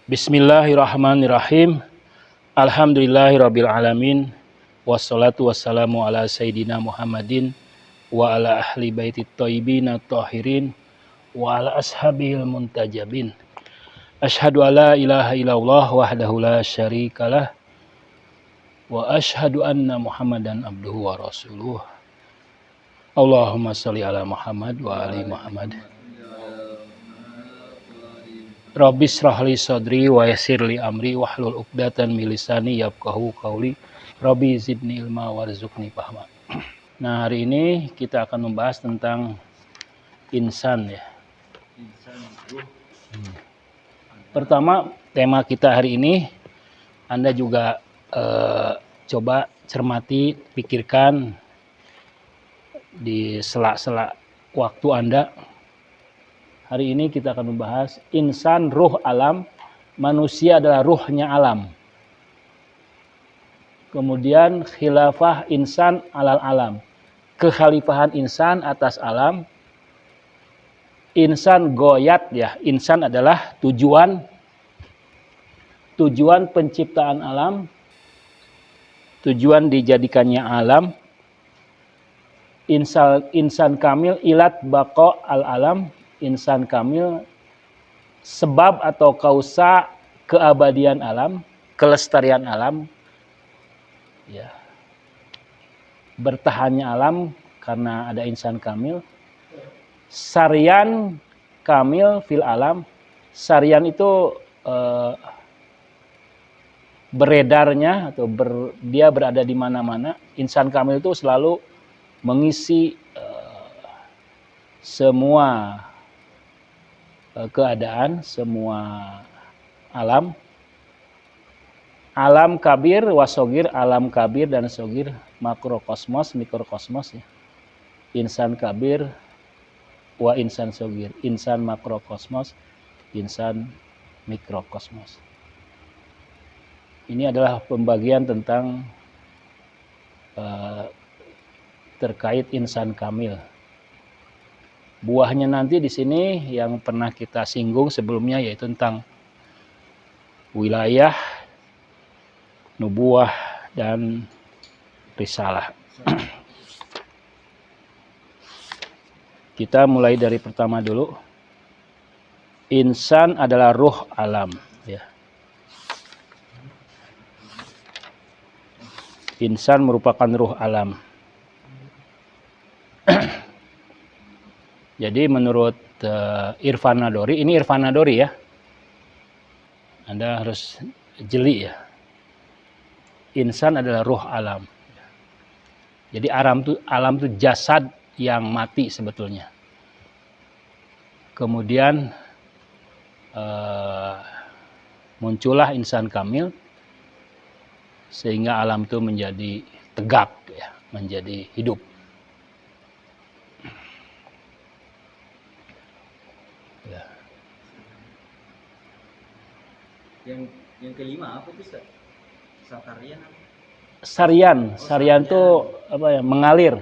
Bismillahirrahmanirrahim. Alhamdulillahirabbil alamin. Wassalatu wassalamu ala sayyidina Muhammadin wa ala ahli baitit thayyibin at-thahirin wa ala ashabil muntajabin. Asyhadu alla ilaha illallah wahdahu la syarikalah wa asyhadu anna Muhammadan abduhu wa rasuluh. Allahumma shalli ala Muhammad wa ali Muhammad. Rabbi shrahli sadri wa yassirli amri wahlul 'uqdatam min lisani yafqahu qawli. Rabbi zidni ilma warzuqni fahma. Nah, hari ini kita akan membahas tentang insan ya. Pertama, tema kita hari ini Anda juga coba cermati, pikirkan di sela-sela waktu Anda. Hari ini kita akan membahas insan ruh alam, manusia adalah ruhnya alam. Kemudian khilafah insan alal alam, kekhalifahan insan atas alam. Insan goyat ya, insan adalah tujuan penciptaan alam, tujuan dijadikannya alam. Insan kamil ilat baqo al alam. Insan kamil sebab atau kausa keabadian alam, kelestarian alam ya. Bertahannya alam karena ada insan kamil. Sarian kamil fil alam. Sarian itu beredarnya atau dia berada di mana-mana. Insan kamil itu selalu mengisi semua keadaan, semua alam. Alam kabir wasogir, alam kabir dan sogir, makrokosmos, mikrokosmos ya. Insan kabir wa insan sogir, insan makrokosmos, insan mikrokosmos. Ini adalah pembagian tentang terkait insan kamil. Buahnya nanti di sini yang pernah kita singgung sebelumnya yaitu tentang wilayah, nubuah dan risalah. Kita mulai dari pertama dulu. Insan adalah ruh alam ya. Insan merupakan ruh alam. Jadi menurut Irfan Nadori, ini Irfan Nadori ya. Anda harus jeli ya. Insan adalah ruh alam. Jadi alam itu jasad yang mati sebetulnya. Kemudian muncullah insan kamil sehingga alam itu menjadi tegak ya, menjadi hidup. Ya. Yang kelima apa tuh Ustaz? Sakarian apa? Sarian itu apa ya? Mengalir.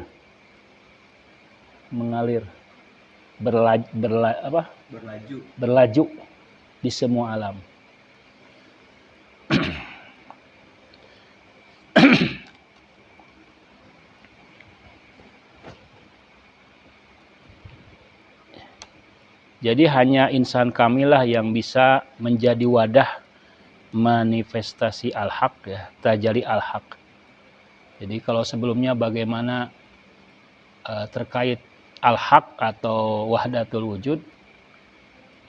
Berlaju di semua alam. Jadi hanya insan kamilah yang bisa menjadi wadah manifestasi al-haq ya, tajalli al-haq. Jadi kalau sebelumnya bagaimana terkait al-haq atau wahdatul wujud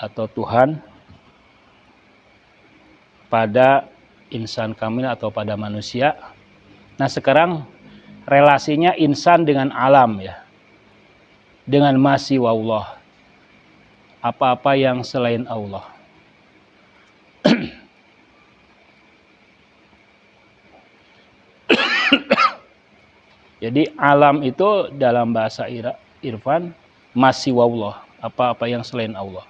atau Tuhan pada insan kamil atau pada manusia. Nah, sekarang relasinya insan dengan alam ya. Dengan masih wallah. Apa-apa yang selain Allah. Jadi alam itu dalam bahasa Irfan masih wallah, apa-apa yang selain Allah.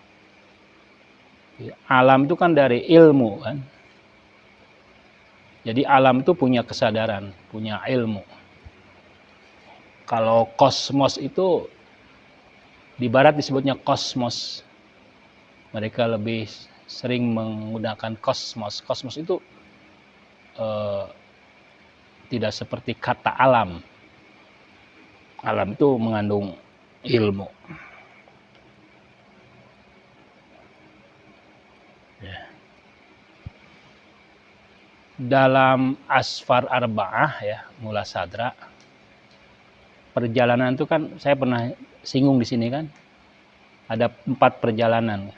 Alam itu kan dari ilmu kan. Jadi alam itu punya kesadaran, punya ilmu. Kalau kosmos itu di barat disebutnya kosmos. Mereka lebih sering menggunakan kosmos. Kosmos itu tidak seperti kata alam. Alam itu mengandung ilmu. Ya. Dalam Asfar Arba'ah ya, Mula Sadra, perjalanan itu kan saya pernah singgung di sini kan, ada 4 perjalanan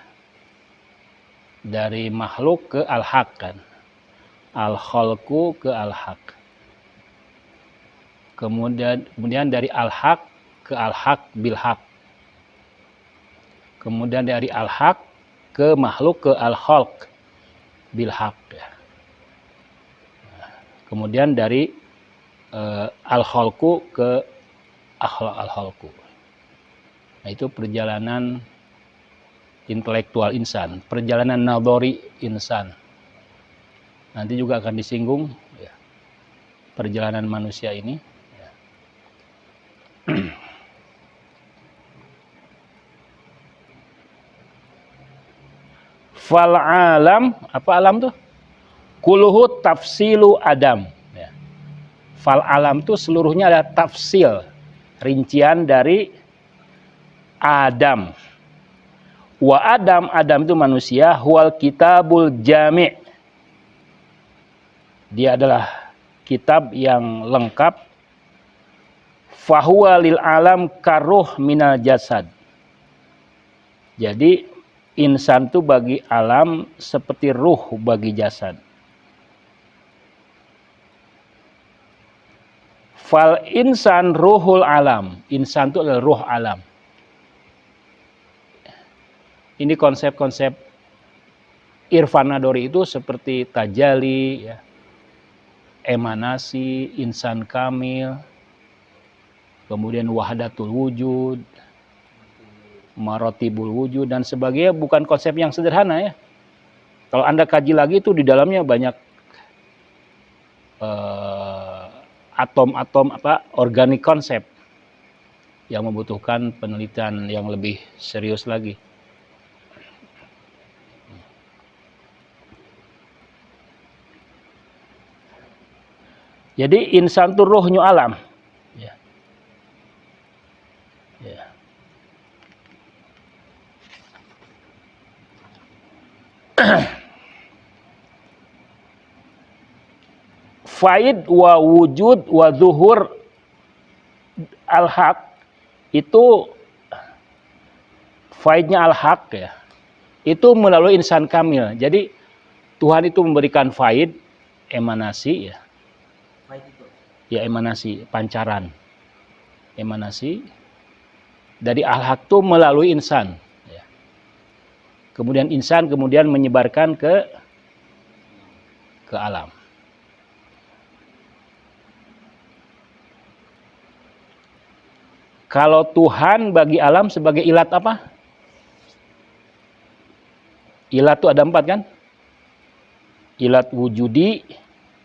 dari makhluk ke al-haq kan, al-khalqu ke al-haq, kemudian dari al-haq ke al-haq bil-haq, kemudian dari al-haq ke makhluk ke al-khalq bil-haq ya. Kemudian dari al-khalqu ke akhlaq al-khalqu. Nah, itu perjalanan intelektual insan, perjalanan nadhari insan. Nanti juga akan disinggung ya, perjalanan manusia ini. Ya. Fal alam, apa alam tuh? Kuluhu tafsilu Adam. Ya. Fal alam itu seluruhnya ada tafsil, rincian dari Adam. Wa Adam itu manusia, huwal kitabul jami'. Dia adalah kitab yang lengkap. Fahuwa lil alam karuh minal jasad. Jadi insan itu bagi alam seperti ruh bagi jasad. Fal insan ruhul alam. Insan itu adalah ruh alam. Ini konsep-konsep irfan nadori itu seperti tajali, ya, emanasi, insan kamil, kemudian wahdatul wujud, marotibul wujud, dan sebagainya. Bukan konsep yang sederhana ya. Kalau Anda kaji lagi itu di dalamnya banyak atom-atom organik konsep yang membutuhkan penelitian yang lebih serius lagi. Jadi insan itu ruhnya alam. Ya. Ya. Faid wa wujud wa zuhur al-haq itu faidnya al-haq ya. Itu melalui insan kamil. Jadi Tuhan itu memberikan faid, emanasi ya. Faid itu. Ya, emanasi, pancaran. Emanasi dari al-haq itu melalui insan ya. Kemudian insan menyebarkan ke alam. Kalau Tuhan bagi alam sebagai ilat apa? Ilat itu ada 4 kan? Ilat wujudi,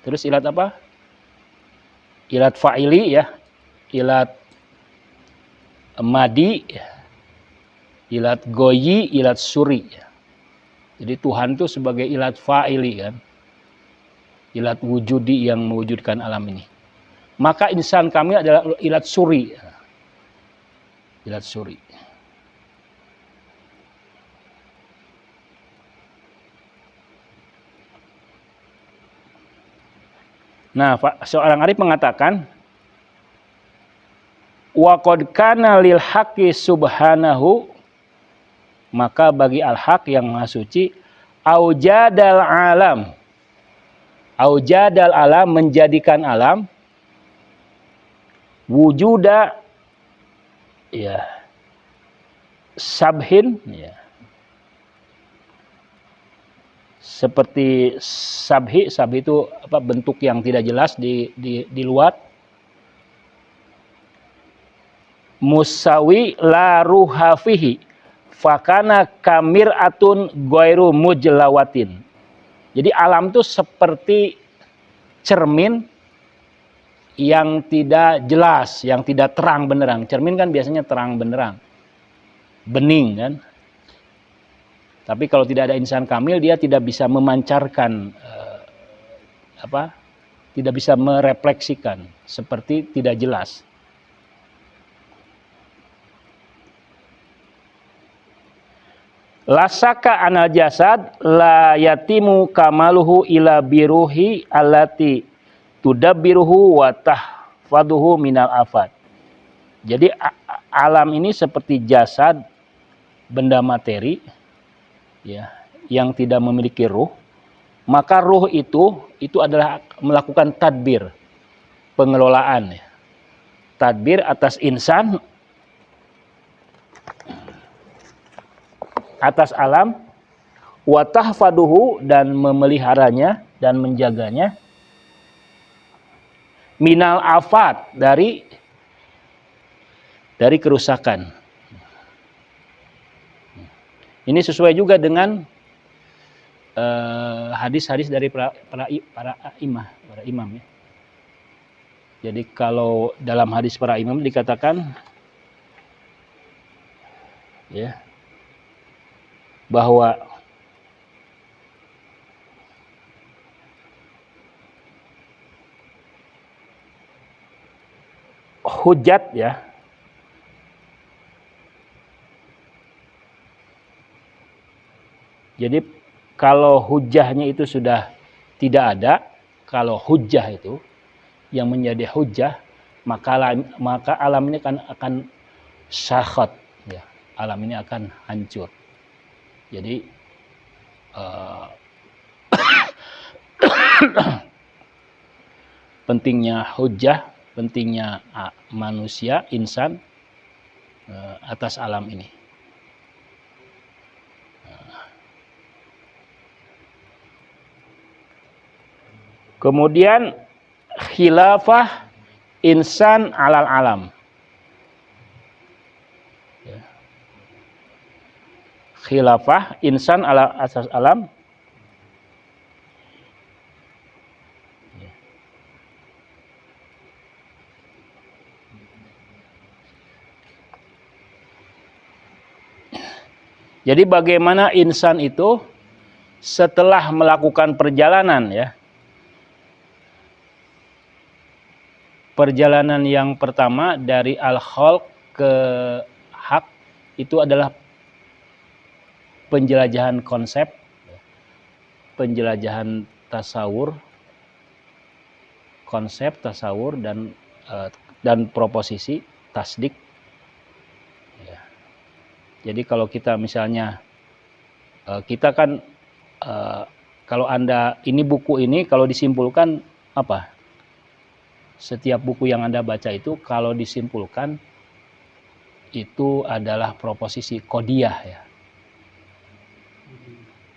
terus ilat apa? Ilat fa'ili ya, ilat madi, ilat goyi, ilat suri. Jadi Tuhan itu sebagai ilat fa'ili kan, ilat wujudi yang mewujudkan alam ini. Maka insan kami adalah ilat suri. Ilat suri. Nah, seorang arif mengatakan, wa qad kana lil haqqi subhanahu, maka bagi al-haq yang maha suci, aujadal alam. Aujadal alam, menjadikan alam, wujuda ya sabhin ya. Seperti sabhi itu apa, bentuk yang tidak jelas di luar. Musawi la ruha fihi fakana kamir'atun ghairu mujlawatin. Jadi alam itu seperti cermin yang tidak jelas, yang tidak terang benderang. Cermin kan biasanya terang benderang, bening kan. Tapi kalau tidak ada insan kamil, dia tidak bisa memancarkan tidak bisa merefleksikan, seperti tidak jelas. Lasaka anal jasad la yatimu kamaluhu ila biruhi allati tudabbiruhu wa tahfaduhu minal afat. Jadi alam ini seperti jasad, benda materi, ya, yang tidak memiliki ruh. Maka ruh itu adalah melakukan tadbir, pengelolaan, ya. Tadbir atas insan, atas alam, wa tahfaduhu, dan memeliharanya dan menjaganya, minal afat, dari kerusakan. Ini sesuai juga dengan hadis-hadis dari para imam, ya. Jadi kalau dalam hadis para imam dikatakan, ya, bahwa hujat, ya, jadi kalau hujahnya itu sudah tidak ada, kalau hujah itu yang menjadi hujah, maka alam ini akan syakhat, ya, alam ini akan hancur. Jadi pentingnya hujah, pentingnya manusia, insan atas alam ini. Kemudian khilafah insan alal alam. Khilafah insan ala asas alam. Jadi bagaimana insan itu setelah melakukan perjalanan, ya. Perjalanan yang pertama dari al-khalq ke hak itu adalah penjelajahan konsep, penjelajahan tasawur, konsep tasawur dan proposisi tasdik. Ya. Jadi kalau kita misalnya kita kan kalau Anda ini buku ini kalau disimpulkan apa? Setiap buku yang Anda baca itu kalau disimpulkan itu adalah proposisi kodiah, ya.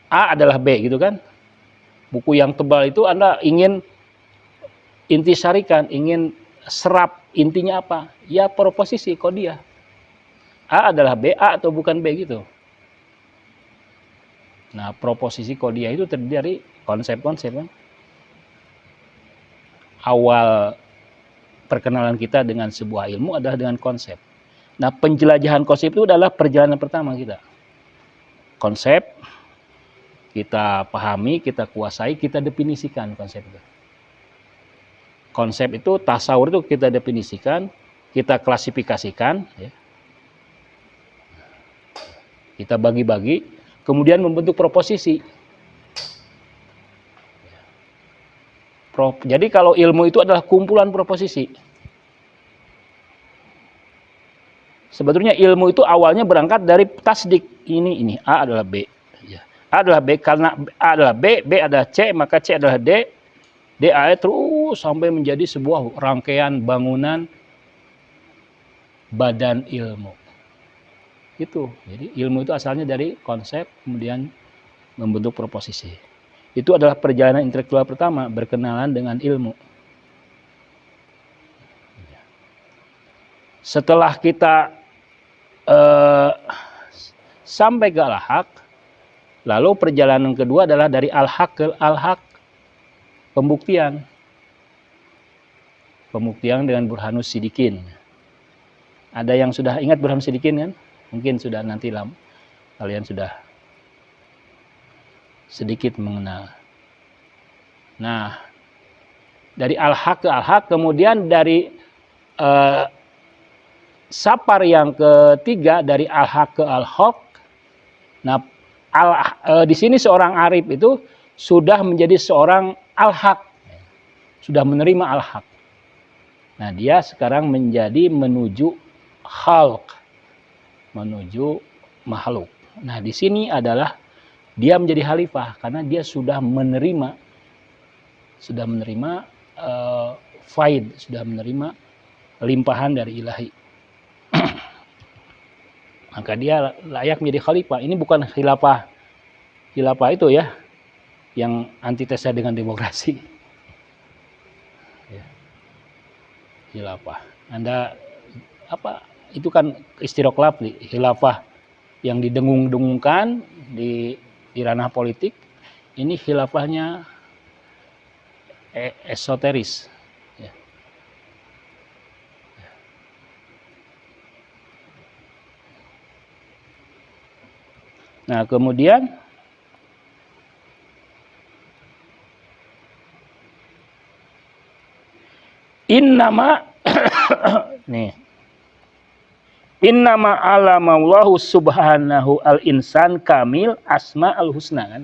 A adalah B, gitu kan. Buku yang tebal itu Anda ingin intisarikan, ingin serap intinya apa? Ya proposisi kodiah. A adalah B, A atau bukan B, gitu. Nah, proposisi kodiah itu terdiri dari konsep-konsep, kan. Awal perkenalan kita dengan sebuah ilmu adalah dengan konsep. Nah, penjelajahan konsep itu adalah perjalanan pertama kita. Konsep, kita pahami, kita kuasai, kita definisikan konsep itu. Konsep itu, tasawur itu kita definisikan, kita klasifikasikan, ya. Kita bagi-bagi, kemudian membentuk proposisi. Jadi kalau ilmu itu adalah kumpulan proposisi. Sebetulnya ilmu itu awalnya berangkat dari tasdik. Ini A adalah B. Ya. A adalah B karena A adalah B, B adalah C, maka C adalah D. D A terus sampai menjadi sebuah rangkaian bangunan badan ilmu. Itu. Jadi ilmu itu asalnya dari konsep, kemudian membentuk proposisi. Itu adalah perjalanan intelektual pertama, berkenalan dengan ilmu. Setelah kita sampai ke al-haq, lalu perjalanan kedua adalah dari al-haq ke al-haq, pembuktian. Pembuktian dengan Burhanus Sidikin. Ada yang sudah ingat Burhanus Sidikin, kan? Mungkin sudah nanti kalian sudah sedikit mengenal. Nah, dari al-haq ke al-haq, kemudian dari sapar yang ketiga dari al-haq ke al-haq. Nah, di sini seorang arif itu sudah menjadi seorang al-haq, sudah menerima al-haq. Nah, dia sekarang menjadi menuju khalq, menuju makhluk. Nah, di sini adalah dia menjadi khalifah karena dia sudah menerima faid, sudah menerima limpahan dari ilahi. Maka dia layak menjadi khalifah. Ini bukan khilafah itu ya, yang antitesa dengan demokrasi. Ya. Khilafah. Anda itu kan istiroklab, khilafah yang didengung-dengungkan di ranah politik. Ini khilafahnya esoteris. Ya. Nah, kemudian innama nih, innama alamallahu subhanahu al-insan kamil asma al-husna kan.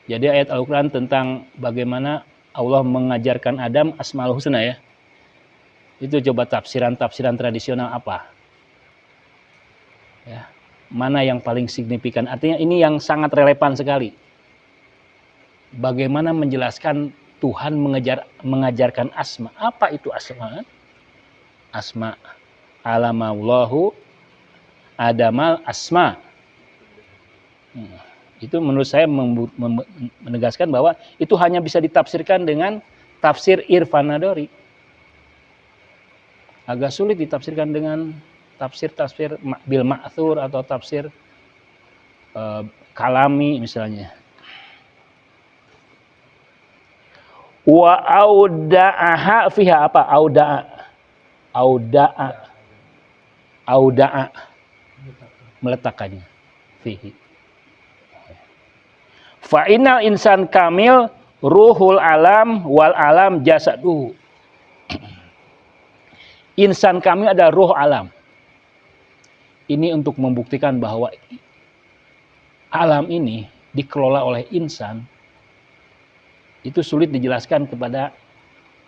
Jadi ayat Al-Quran tentang bagaimana Allah mengajarkan Adam asmaul husna ya. Itu coba tafsiran tradisional apa? Ya. Mana yang paling signifikan? Artinya ini yang sangat relevan sekali. Bagaimana menjelaskan Tuhan mengajarkan asma. Apa itu asma? Asma. Alamallahu adamal asma. Itu menurut saya menegaskan bahwa itu hanya bisa ditafsirkan dengan tafsir Irfan Nadori. Agak sulit ditafsirkan dengan tafsir bil ma'thur atau tafsir kalami misalnya. Wa auda'aha fiha apa? Auda'a meletakkannya fihi. Fa'inal insan kamil ruhul alam wal alam jasaduhu. Insan kamil adalah ruh alam. Ini untuk membuktikan bahwa alam ini dikelola oleh insan. Itu sulit dijelaskan kepada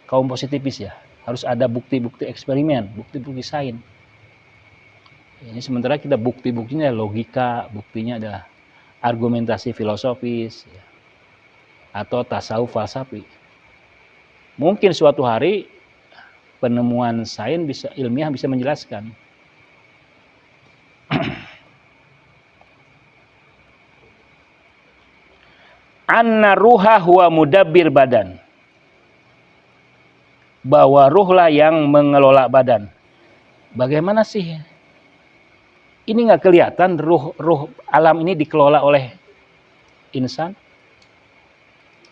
kaum positifis ya. Harus ada bukti-bukti eksperimen, bukti-bukti sains. Ini sementara kita bukti-buktinya logika, buktinya adalah argumentasi filosofis ya, atau tasawuf falsafi. Mungkin suatu hari penemuan sains ilmiah bisa menjelaskan. Anna ruha huwa mudabbir badan. Bahwa ruhlah yang mengelola badan. Bagaimana sih? Ini nggak kelihatan ruh alam ini dikelola oleh insan?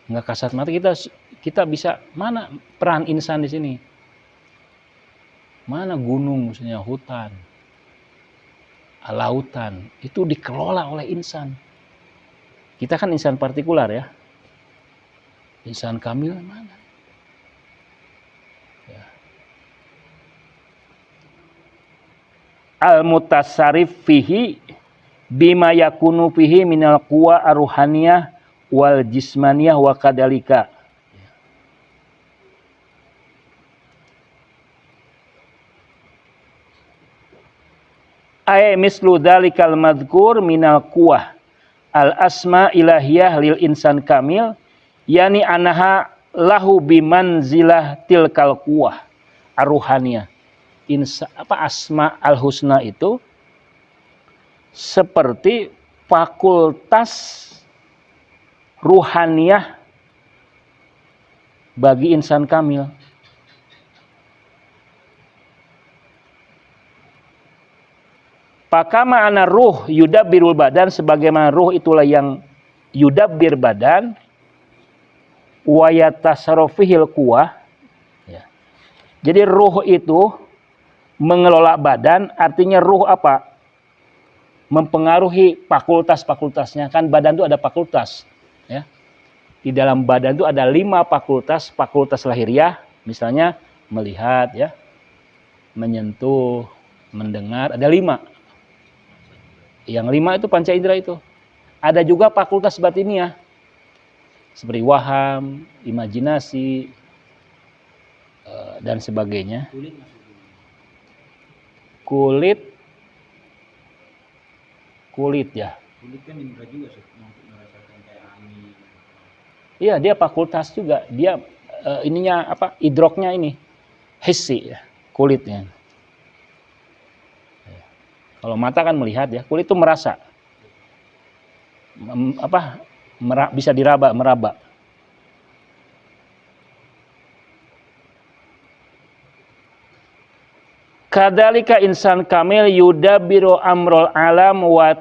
Nggak kasat mata kita bisa mana peran insan di sini? Mana gunung, misalnya hutan, lautan itu dikelola oleh insan. Kita kan insan partikular ya. Insan kamil mana? Ya. Al-mutasarrif fihi bima yakunu fihi minal quwa aruhaniyah wal jismaniyah wa kadalika. Ay mislu dzalikal madhkur minal quwah al asma ilahiyah lil insan kamil yani anaha lahu bimanzilah tilkal quwah aruhaniyah. Asma al-husna itu seperti fakultas ruhaniyah bagi insan kamil. Pakama ana ruh yudabbirul badan, sebagaimana ruh itulah yang yudabbir badan, wa yatasarrufihil quwah. Ya. Jadi ruh itu mengelola badan, artinya ruh apa? mempengaruhi fakultas-fakultasnya. Kan badan itu ada fakultas, ya. Di dalam badan itu ada 5 fakultas. Fakultas lahiriah, misalnya melihat, ya, menyentuh, mendengar, ada 5. Yang 5 itu panca indera itu. Ada juga fakultas batiniah, seperti waham, imajinasi, dan sebagainya. Kulit masuk Kulit ya. kulit kan indera juga untuk merasakan kayak angin. Iya, dia fakultas juga. Dia ininya apa? Idroknya ini hissi, ya, kulitnya. Kalau mata kan melihat, ya, kulit itu merasa. Bisa meraba. Kadzalika insan kamil yudabbiru amrul alam wa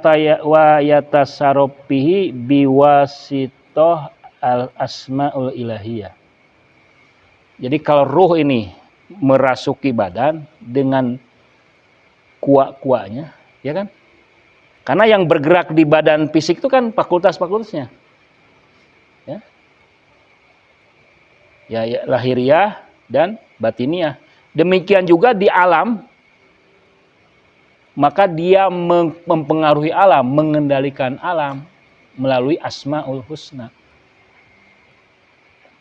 yatasarrafihi biwasithah al asmaul ilahiyah. Jadi kalau ruh ini merasuki badan dengan kuak-kuaknya, ya kan? Karena yang bergerak di badan fisik itu kan fakultas-fakultasnya. Ya. Ya, lahiriah dan batiniah. Demikian juga di alam, maka dia mempengaruhi alam, mengendalikan alam melalui asmaul husna.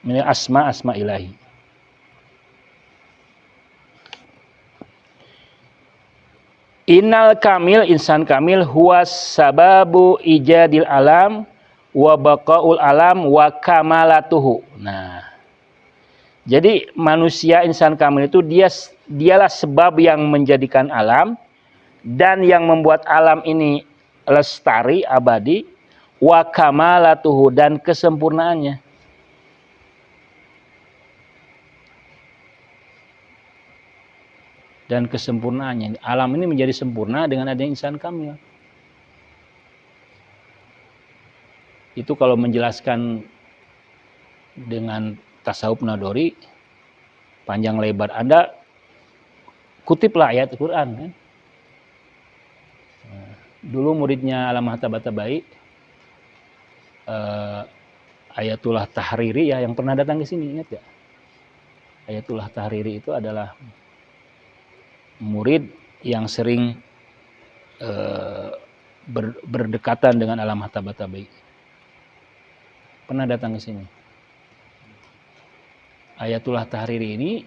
Ini asma ilahi. Innal kamil, insan kamil, huwa sababu ijadil alam wa baqaul alam wa kamalatuhu. Nah, jadi manusia insan kamil itu dialah sebab yang menjadikan alam dan yang membuat alam ini lestari, abadi, wa kamalatuhu, dan kesempurnaannya. Dan kesempurnaannya. Alam ini menjadi sempurna dengan adanya insan kamil. Itu kalau menjelaskan dengan tasawuf nadori, panjang lebar. Anda kutiplah ayat Al-Quran, kan? Dulu muridnya Alamah Tabatabai, Ayatullah Tahriri, ya, yang pernah datang ke sini, ingat gak? Ayatullah Tahriri itu adalah murid yang sering berdekatan dengan Alamah Tabatabai. Pernah datang ke sini. Ayatullah Tahriri ini,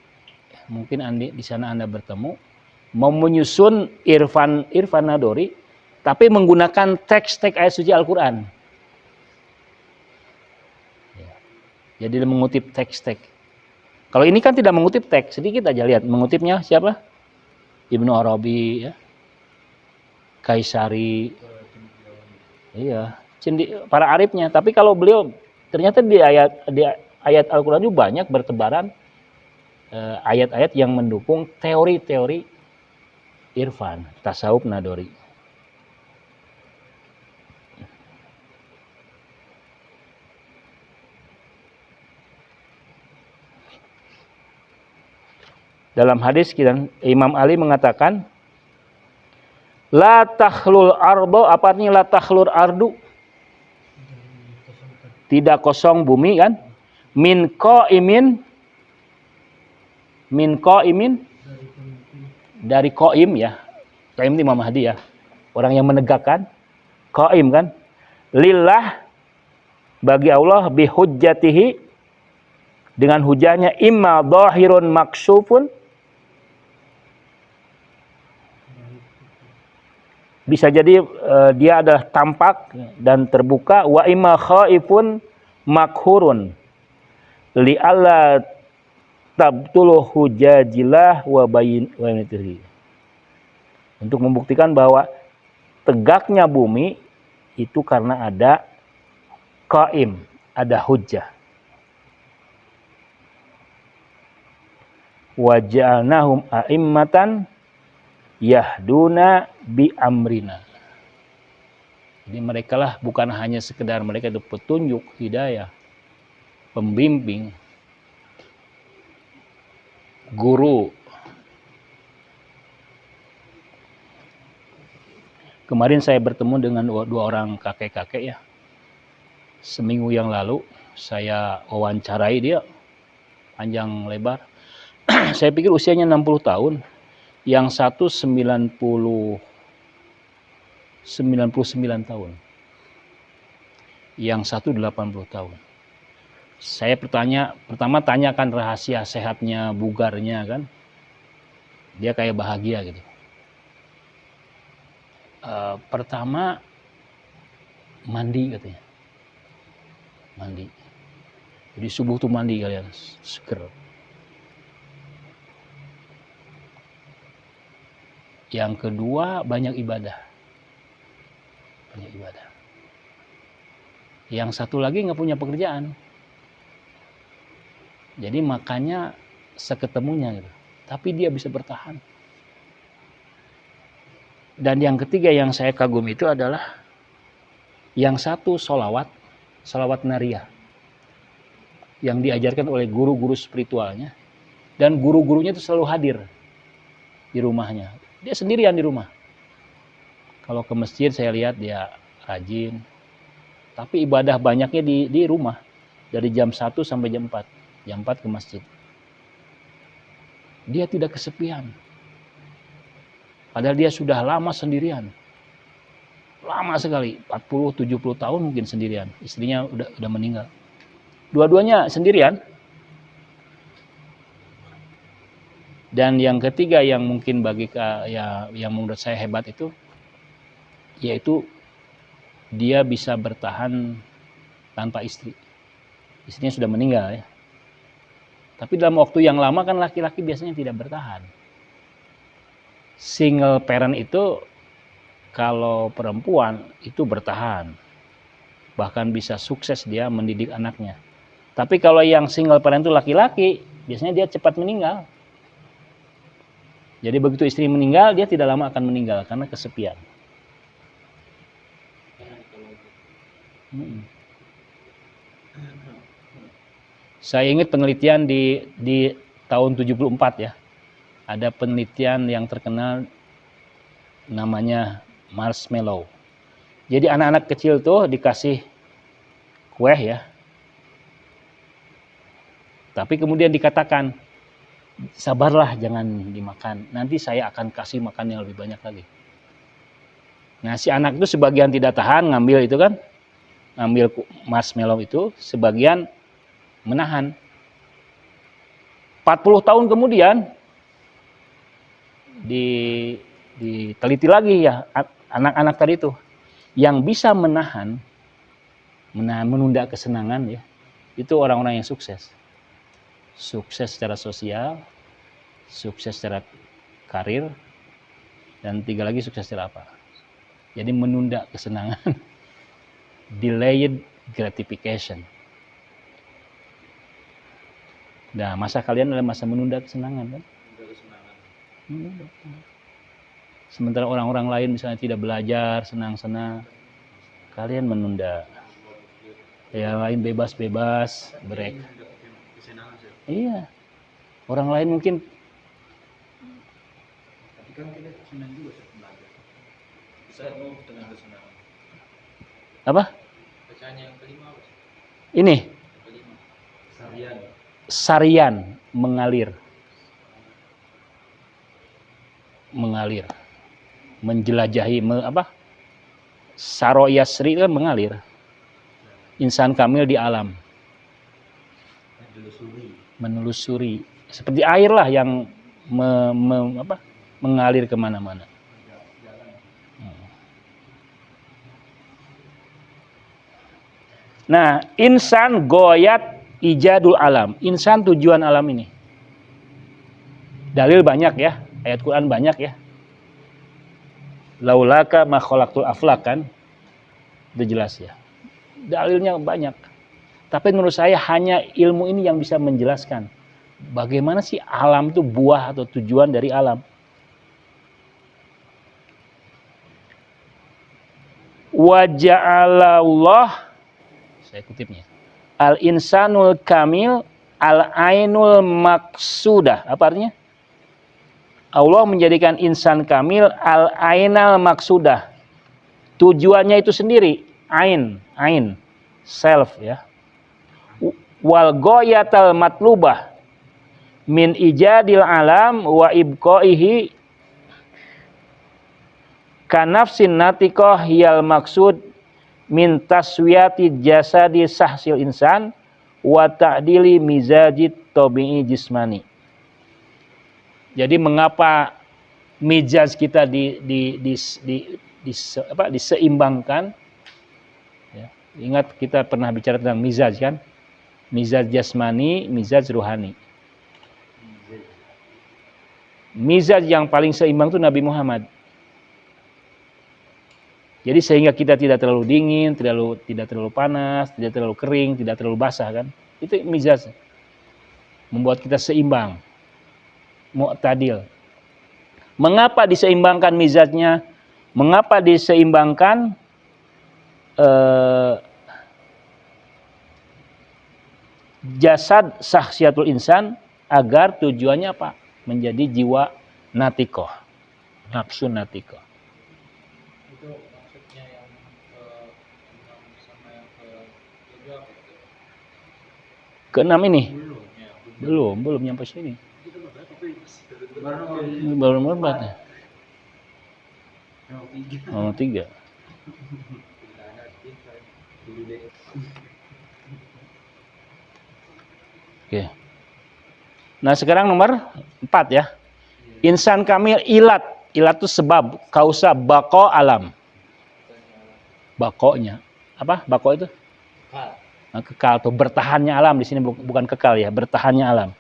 mungkin di sana Anda bertemu, mau menyusun Irfan Nadori, tapi menggunakan teks-teks ayat suci Al-Quran. Jadi mengutip teks-teks. Kalau ini kan tidak mengutip teks, sedikit aja lihat. Mengutipnya siapa? Ibnu Arabi, ya. Kaisari. Iya, para arifnya. Tapi kalau beliau ternyata di ayat Al-Quran itu banyak bertebaran ayat-ayat yang mendukung teori-teori irfan, tasawuf nadori. Dalam hadis Imam Ali mengatakan, la takhlul ardo, apa artinya la takhlur ardu? Tidak kosong bumi, kan? Min qaimin, dari qaim, ya. Qaim itu Imam Mahdi, ya. Orang yang menegakkan. Qaim, kan? Lillah, bagi Allah, bihujjatihi, dengan hujahnya, imma dhahirun maksufun, bisa jadi dia adalah tampak dan terbuka, wa imma khaifun makhurun li alla tabtulu hujajilah wa bayinatihi, untuk membuktikan bahwa tegaknya bumi itu karena ada qaim, ada hujjah. Wa ja'alnahum a'immatan yahduna bi amrina. Jadi mereka lah bukan hanya sekedar mereka itu petunjuk, hidayah, pembimbing, guru. Kemarin saya bertemu dengan dua orang kakek-kakek ya. Seminggu yang lalu saya wawancarai dia panjang lebar. Saya pikir usianya 60 tahun. Yang satu 99 tahun. Yang satu 80 tahun. Saya pertama tanyakan rahasia sehatnya, bugarnya kan. Dia kayak bahagia gitu. Pertama mandi katanya. Mandi. Jadi subuh tuh mandi kalian, seger. Yang kedua banyak ibadah. Banyak ibadah. Yang satu lagi nggak punya pekerjaan. Jadi makannya seketemunya gitu. Tapi dia bisa bertahan. Dan yang ketiga yang saya kagum itu adalah yang satu solawat nariyah. Yang diajarkan oleh guru-guru spiritualnya. Dan guru-gurunya itu selalu hadir di rumahnya. Dia sendirian di rumah. Kalau ke masjid saya lihat dia rajin. Tapi ibadah banyaknya di rumah. Dari jam 1 sampai jam 4. Jam 4 ke masjid. Dia tidak kesepian. Padahal dia sudah lama sendirian. Lama sekali. 40-70 tahun mungkin sendirian. Istrinya udah meninggal. Dua-duanya sendirian. Dan yang ketiga yang mungkin yang menurut saya hebat itu, yaitu dia bisa bertahan tanpa istri. Istrinya sudah meninggal ya. Tapi dalam waktu yang lama kan laki-laki biasanya tidak bertahan. Single parent itu kalau perempuan itu bertahan. Bahkan bisa sukses dia mendidik anaknya. Tapi kalau yang single parent itu laki-laki, biasanya dia cepat meninggal. Jadi begitu istri meninggal, dia tidak lama akan meninggal karena kesepian. Saya ingat penelitian di tahun 74 ya. Ada penelitian yang terkenal namanya marshmallow. Jadi anak-anak kecil tuh dikasih kue ya. Tapi kemudian dikatakan, sabarlah jangan dimakan. Nanti saya akan kasih makan yang lebih banyak lagi. Nah si anak itu sebagian tidak tahan ngambil itu kan. Ngambil marshmallow itu. Sebagian menahan. 40 tahun kemudian. Diteliti lagi ya. Anak-anak tadi itu. Yang bisa menahan. Menunda kesenangan ya. Itu orang-orang yang sukses. Sukses secara sosial, sukses secara karir, dan tiga lagi sukses secara apa? Jadi menunda kesenangan, delayed gratification. Nah, masa kalian adalah masa menunda kesenangan kan? Sementara orang-orang lain misalnya tidak belajar, senang-senang, kalian menunda. Yang lain bebas-bebas, break. Iya, orang lain mungkin. Tapi kan kita senang juga belajar. Bisa dengan kesenangan. Apa? Bacaan yang kelima apa? Ini. Kelima. Sarian mengalir. Menjelajahi Saro Yasri kan mengalir. Insan kamil di alam. Menelusuri seperti air lah yang mengalir kemana-mana. Nah, insan goyat ijadul alam. Insan tujuan alam ini. Dalil banyak ya, ayat Quran banyak ya. Laulaka ma khalaqtul aflaq kan, itu jelas ya. Dalilnya banyak. Tapi menurut saya hanya ilmu ini yang bisa menjelaskan bagaimana sih alam itu buah atau tujuan dari alam. Wa ja'alallah, saya kutipnya, al-insanul kamil al-ainul maksudah. Apa artinya? Allah menjadikan insan kamil al-ainal maksudah, tujuannya itu sendiri, ain, self ya. Wal ghayatal matlubah min ijadil alam wa ibqaihi kanafsin natiqah hiyal maksud min taswiyati jasadi sahsil insan wa ta'dili mizajit tabi'i jismani. Jadi mengapa mizaj kita diseimbangkan? Ya. Ingat kita pernah bicara tentang mizaj kan? Mizaj jasmani, mizaj ruhani. Mizaj yang paling seimbang itu Nabi Muhammad. Jadi sehingga kita tidak terlalu dingin, tidak terlalu panas, tidak terlalu kering, tidak terlalu basah kan? Itu mizaj. Membuat kita seimbang. Mu'tadil. Mengapa diseimbangkan mizajnya? Mengapa diseimbangkan jasad sahsiatul insan? Agar tujuannya apa? Menjadi jiwa natikoh, nafsu natikoh. Itu maksudnya yang sama yang keenam ini? belum Belum nyampe sini. baru Baru berapa? Oh, 3. Oke. Nah, sekarang nomor 4 ya. Insan kamil ilat. Ilat itu sebab, kausa, bako, alam. Bakonya. Apa? Bako itu? Nah, kekal atau bertahannya alam. Di sini bukan kekal ya, bertahannya alam.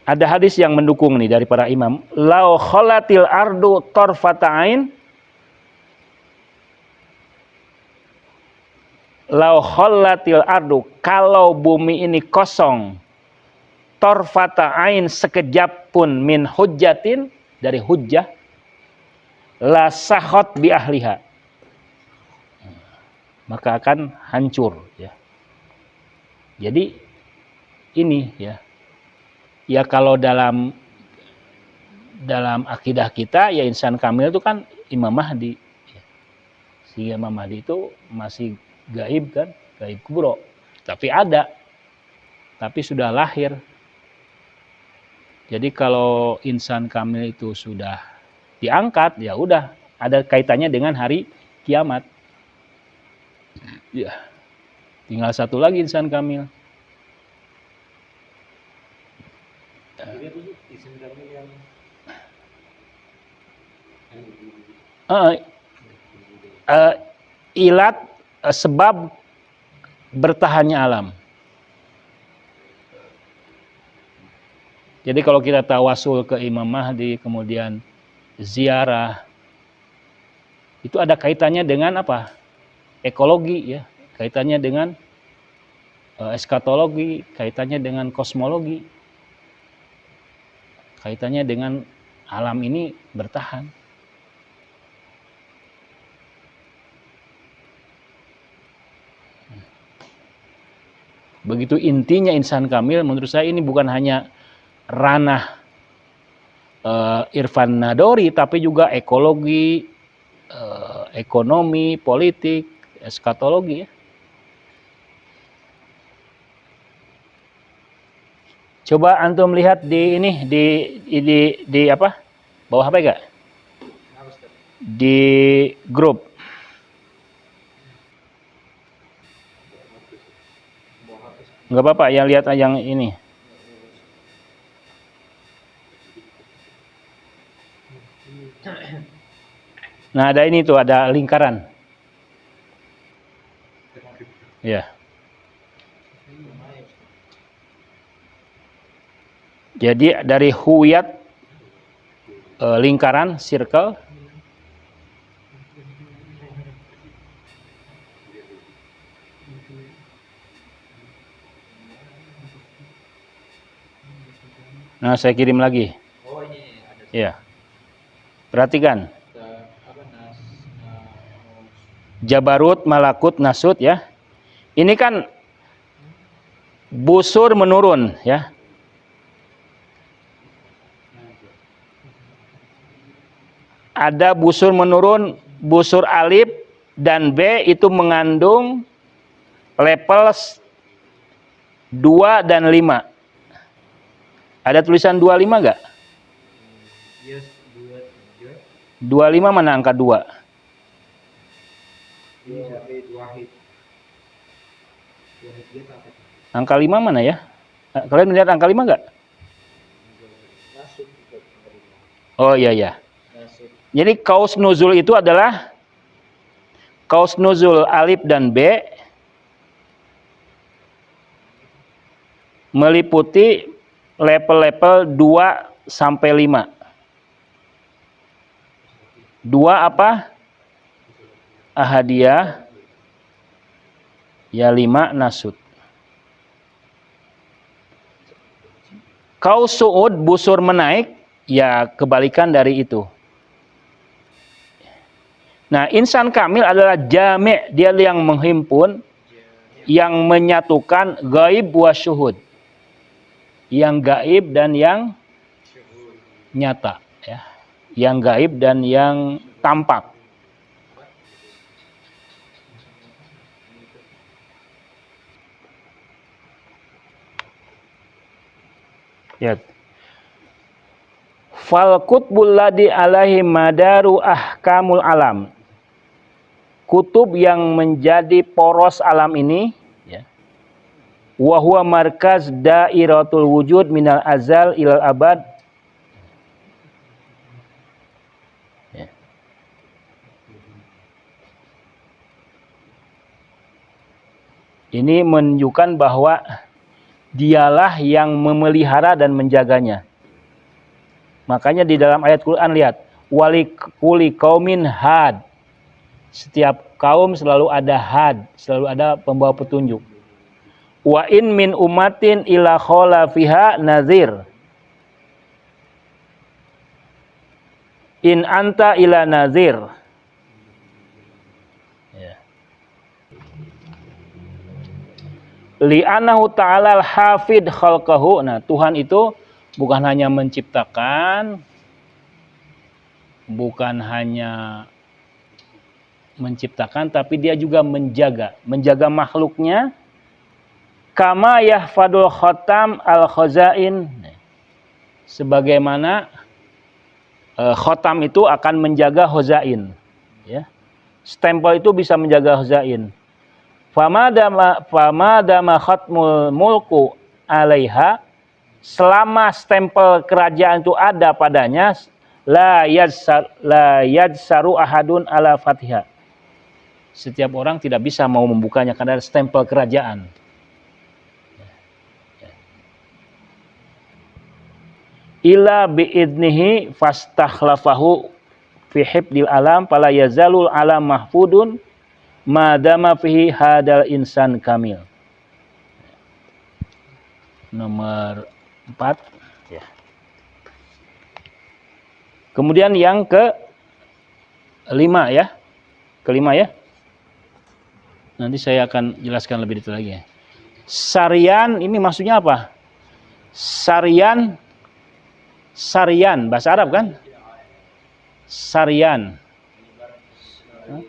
Ada hadis yang mendukung nih dari para imam. Lau kholatil ardu torfata'ain. Lau kholatil ardu. Kalau bumi ini kosong. Torfata'ain sekejap pun min hujjatin. Dari hujjah. La sahot bi ahliha. Maka akan hancur. Ya. Jadi ini ya. Ya kalau dalam akidah kita ya insan kamil itu kan Imam Mahdi. Si Imam Mahdi itu masih gaib kan, gaib kubro. Tapi ada. Tapi sudah lahir. Jadi kalau insan kamil itu sudah diangkat, ya udah ada kaitannya dengan hari kiamat. Ya. Tinggal satu lagi insan kamil. Ilat sebab bertahannya alam. Jadi kalau kita tawasul ke Imam Mahdi, kemudian ziarah, itu ada kaitannya dengan apa? Ekologi ya, kaitannya dengan eskatologi, kaitannya dengan kosmologi, kaitannya dengan alam ini bertahan. Begitu intinya insan kamil, menurut saya ini bukan hanya ranah Irfan Nadori, tapi juga ekologi, ekonomi, politik, eskatologi ya. Coba antum lihat di ini di apa? Bawah apa enggak? Di grup. Enggak apa-apa, yang lihat yang ini. Nah, ada ini tuh, ada lingkaran. Ya. Jadi dari huwiyat lingkaran, circle. Nah, saya kirim lagi. Oh, ini ada. Ya. Perhatikan. Jabarut, malakut, nasut ya. Ini kan busur menurun ya. ada busur menurun, busur alif dan B itu mengandung level 2 dan 5. Ada tulisan 25 enggak? Yes, 23. 25 mana angka 2? Angka 5 mana ya? Kalian melihat angka 5 enggak? Oh iya ya. Jadi kaus nuzul itu adalah kaus nuzul alif dan B meliputi level-level 2 sampai 5. 2 apa? Ahadiyah. Ya 5 nasud. Kaus su'ud busur menaik, ya kebalikan dari itu. Nah, insan kamil adalah jami', dia yang menghimpun, yang menyatukan gaib wa syuhud. Yang gaib dan yang nyata, ya. Yang gaib dan yang tampak. Ya. Fal kutbul ladzi alaihi madaru ahkamul alam. Kutub yang menjadi poros alam ini, ya. Wa huwa markaz dairatul wujud minal azal ilal abad. Ya. Ini menunjukkan bahwa dialah yang memelihara dan menjaganya. Makanya di dalam ayat Quran lihat, wali kuli kaumin had. Setiap kaum selalu ada had, selalu ada pembawa petunjuk. Wa in min ummatin ila khala fiha nazir. In anta ila nazir. Ya. Li'annahu ta'ala al-hafid khalqahu. Nah, Tuhan itu bukan hanya menciptakan, bukan hanya menciptakan, tapi dia juga menjaga makhluknya. Kama yahfadul khotam al-khazain. Sebagaimana khotam itu akan menjaga khazain, ya. Stempel itu bisa menjaga khazain. Fama dama khatmul mulku alaiha, selama stempel kerajaan itu ada padanya, la yadsaru ahadun ala fatihah. Setiap orang tidak bisa mau membukanya karena ada stempel kerajaan. Ila biidnihi fastakhlafahu fi hibdil alam fala yazalul alam mahfudun madama fihi hadal insan kamil. Nomor 4, ya. Kemudian yang ke-5 ya. Kelima ya. Nanti saya akan jelaskan lebih detail lagi ya. Sarian ini maksudnya apa? Sarian bahasa Arab kan? Sarian. Hah?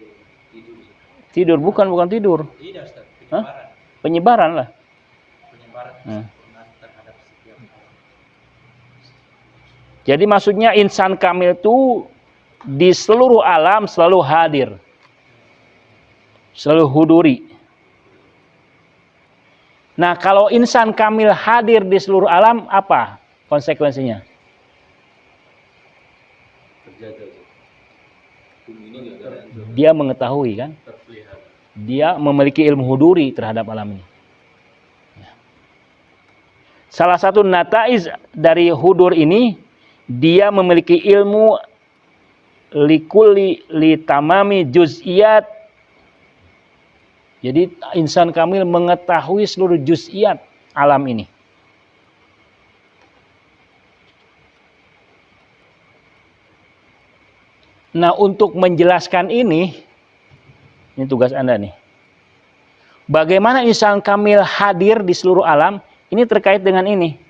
Tidur bukan tidur. Hah? Penyebaran lah. Jadi maksudnya insan kamil itu di seluruh alam selalu hadir. Selalu huduri. Nah, kalau insan kamil hadir di seluruh alam, apa konsekuensinya? Dia mengetahui kan? Dia memiliki ilmu huduri terhadap alam ini. Salah satu nataiz dari hudur ini, dia memiliki ilmu likulli litamami juz'iyat. Jadi insan kamil mengetahui seluruh juz'iyat alam ini. Nah, untuk menjelaskan ini tugas Anda nih. Bagaimana insan kamil hadir di seluruh alam? Ini terkait dengan ini.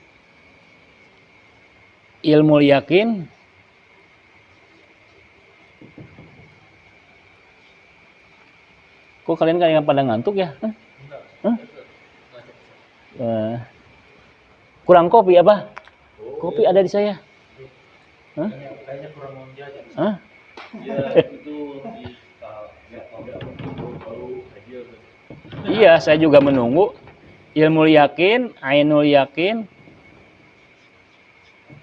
Ilmu yakin Kok kalian kayak pada ngantuk ya? Hah? Hah? Kurang kopi apa? Kopi ada di saya. Hah? Kayaknya kurang mau jajan. Hah? Ya itu Iya, saya juga menunggu. Ilmu yakin, ainul yakin.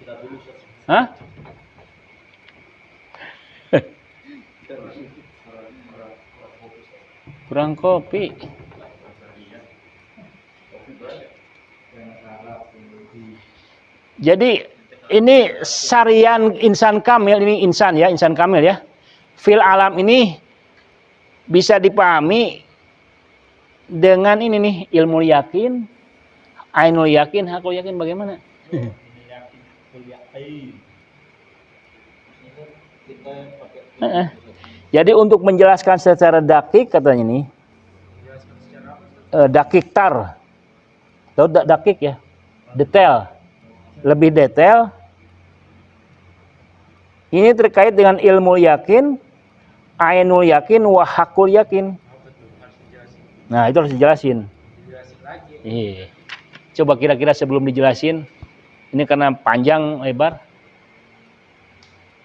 kita dulu. Hah? Kurang kopi. Jadi ini syarian insan kamil, ini insan ya, insan kamil ya. Fil alam ini bisa dipahami dengan ini nih, ilmu yakin, ainul yakin, hakul yakin bagaimana? Jadi untuk menjelaskan secara dakik katanya nih, dakik tar, tahu dakik ya, detail, lebih detail. Ini terkait dengan ilmu yakin, ainul yakin, wahakul yakin. Nah itu harus dijelasin. Iya. Coba kira-kira sebelum dijelasin, ini karena panjang lebar.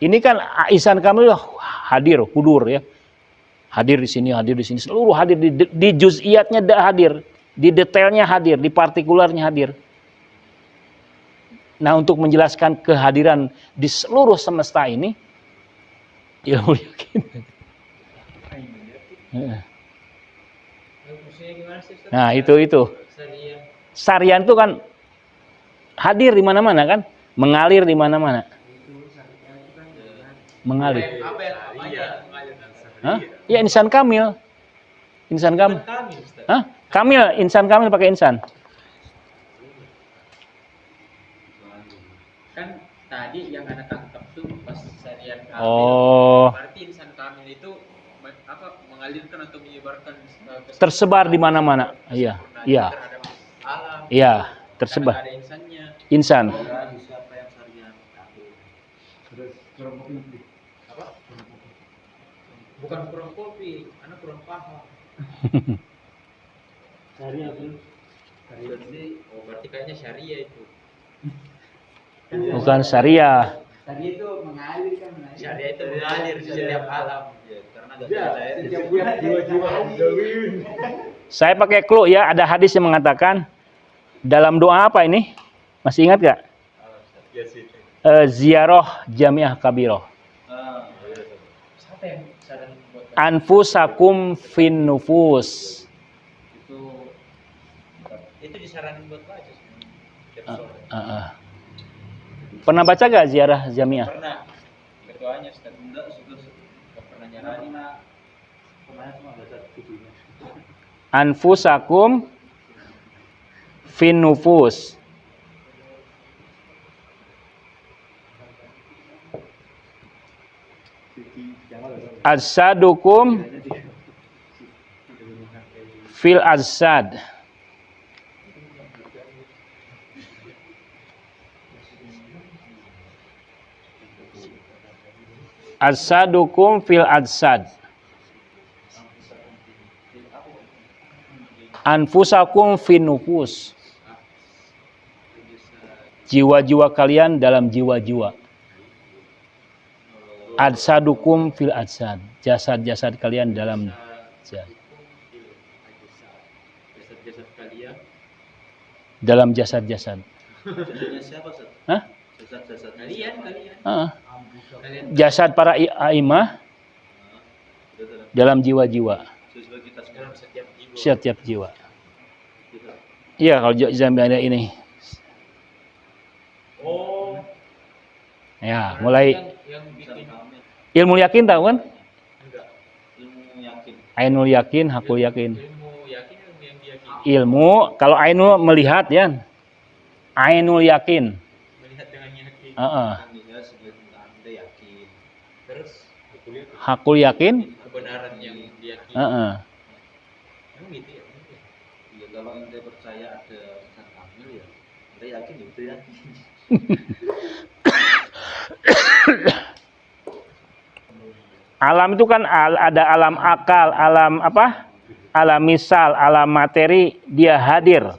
Ini kan insan kamil hadir, hudur ya. Hadir di sini, seluruh hadir di juz'iyatnya hadir, di detailnya hadir, di partikularnya hadir. Nah, untuk menjelaskan kehadiran di seluruh semesta ini, ilmu yakin. Nah, itu. Syarian itu kan hadir di mana-mana kan, mengalir di mana-mana. Mengalir. Hah? Ya insan kamil. Insan kamil. Hah? Kamil, insan kamil pakai insan. Kan tadi yang Anda tangkap tuh pas syariat kamil. Oh. Berarti insan kamil itu mengalirkan atau menyebarkan tersebar di mana-mana. Iya. Iya. Alam. Iya, tersebar. Ada insannya. Insan. Siapa yang syariat kamil? Terus apa? Bukan kurang kopi, Anda kurang paham. Syariah itu. Berarti kayaknya syariah itu. Bukan syariah. Syariah itu mengalir kan. Syariah itu mengalir di setiap alam. Ya, karena setiap jiwa-jiwa. Saya pakai clue ya, ada hadis yang mengatakan dalam doa apa ini? Masih ingat gak? Ziarah Jamiah Kabiroh. Siapa yang saran buat Anfusakum fin nufus. Itu disaranin buat baca sebenarnya. Pernah baca gak ziarah Jamiah? Pernah. Ketuanya Ustaz Bunda sudah pernah nyaranin. Kemarin cuma baca videonya. Anfusakum fin nufus. Adsadukum fil adsad. Adsadukum fil adsad. Anfusakum fin nufus. Jiwa-jiwa kalian dalam jiwa-jiwa. Adsadukum fil adsad. Jasad-jasad kalian dalam jasad. Jasad-jasad kalian Dalam jasad-jasad. jasadnya siapa Ustaz? Hah? Jasad-jasad kalian. Jasad para aimah dalam jiwa-jiwa. Dalam Setiap jiwa. Iya, kalau Zambia ada ini. Oh. Ya, mulai Yang bikin ilmu yakin tahu kan? enggak. Ilmu yakin. Ainul yakin, hakul yakin. Ilmu yakin ilmu yang diyakini. Ilmu, kalau ainul melihat ya. Ainul yakin. Melihat dengan yakin. Heeh. Anda yakin. Terus Hakul yakin. kebenaran yang diyakini. Heeh. Emang gitu ya? Ya kalau Anda percaya ada insan kamil ya, Anda yakin ya itu yakin. Alam itu kan ada alam akal, alam apa? alam misal, alam materi, dia hadir.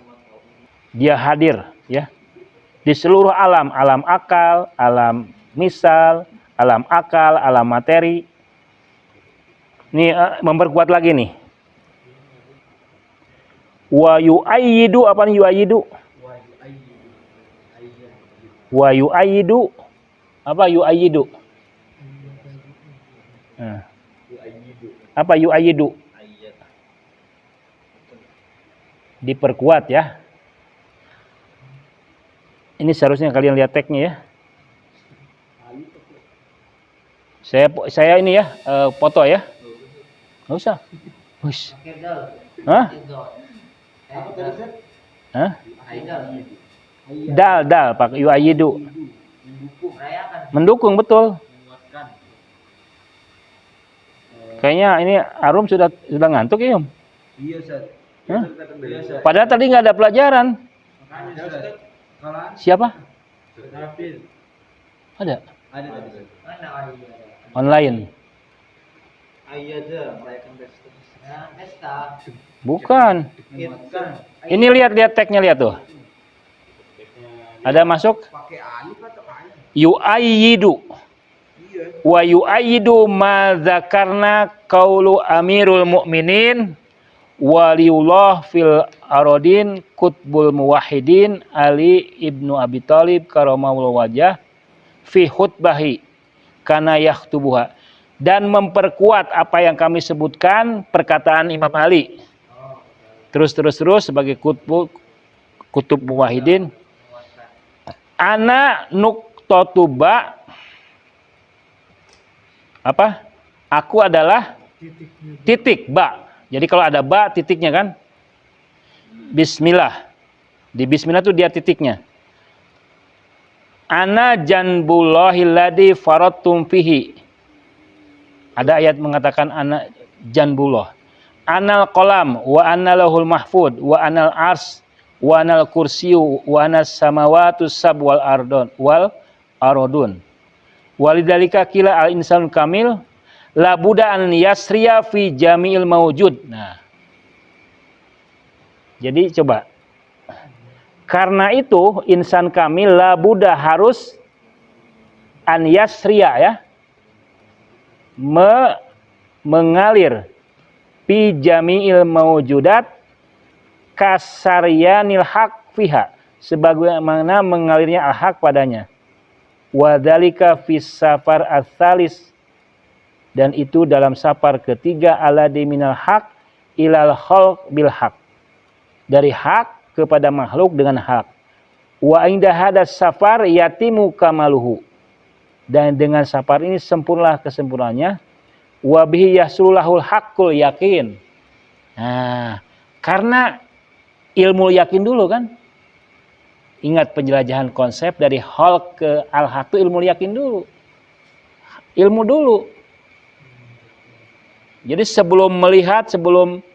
Dia hadir, ya. Di seluruh alam, alam akal, alam misal, alam akal, alam materi. Ini memperkuat lagi nih. Wa yu'ayyidu, apa nih yu'ayyidu? Wa yu'ayyidu. Apa yu'ayyidu? Nah. Apa yu'ayyidu? Diperkuat ya. Ini seharusnya kalian lihat tagnya ya. Saya ini ya, foto ya. Nggak usah. Hush. Hah? Hah? Dal, Pak yu'ayyidu. Mendukung betul. Kayaknya ini Arum sudah ngantuk ya, Om? Iya, Ustaz. Hah? Padahal tadi nggak ada pelajaran. Siapa? Ada? Ada tadi. Online. Ayyada merayakan pesta. Bukan. Ini lihat tagnya, lihat tuh. Ada masuk? Pakai alif atau alif? Yu'ayyidu. Wa yu'ayyidu ma dzakarna qaulu amirul mu'minin waliullah fil arodin kutbul muwahhidin Ali ibnu Abi Thalib karamahullahu wajah fi khutbahi kana yaktubuha, dan memperkuat apa yang kami sebutkan perkataan Imam Ali terus sebagai kutub muwahhidin. Ana nuqtatuba, apa? Aku adalah titik ba. Jadi kalau ada ba titiknya kan? Bismillah. Di bismillah itu dia titiknya. Ana janbullahil ladzi faradtum fihi. Ada ayat mengatakan ana janbullah. Anal qalam wa analahul mahfud wa anal ars wa anal kursiyu wa anas samawatu sab wal arodun. Walidzalika qila al insanul kamil la buda an yasriya fi jami'il mawjud. Nah. Jadi coba. Karena itu insan kamil la buda harus an yasriya ya. Mengalir fi jami'il mawjudat kasaryanil haq fiha, sebagaimana mengalirnya al-haq padanya. Wadzalika fis safar ats-tsalis, dan itu dalam safar ketiga aladi minal haq ilal khalq bil haq, dari hak kepada makhluk dengan hak. Wa inda hadas safar yatimu kamaluhu, dan dengan safar ini sempurnalah kesempurnaannya. Wa bihi yasulul haqqul yakin. Nah, karena ilmu yakin dulu kan. Ingat penjelajahan konsep dari hal ke al-haq itu ilmu yakin dulu. Ilmu dulu. Jadi sebelum melihat, sebelum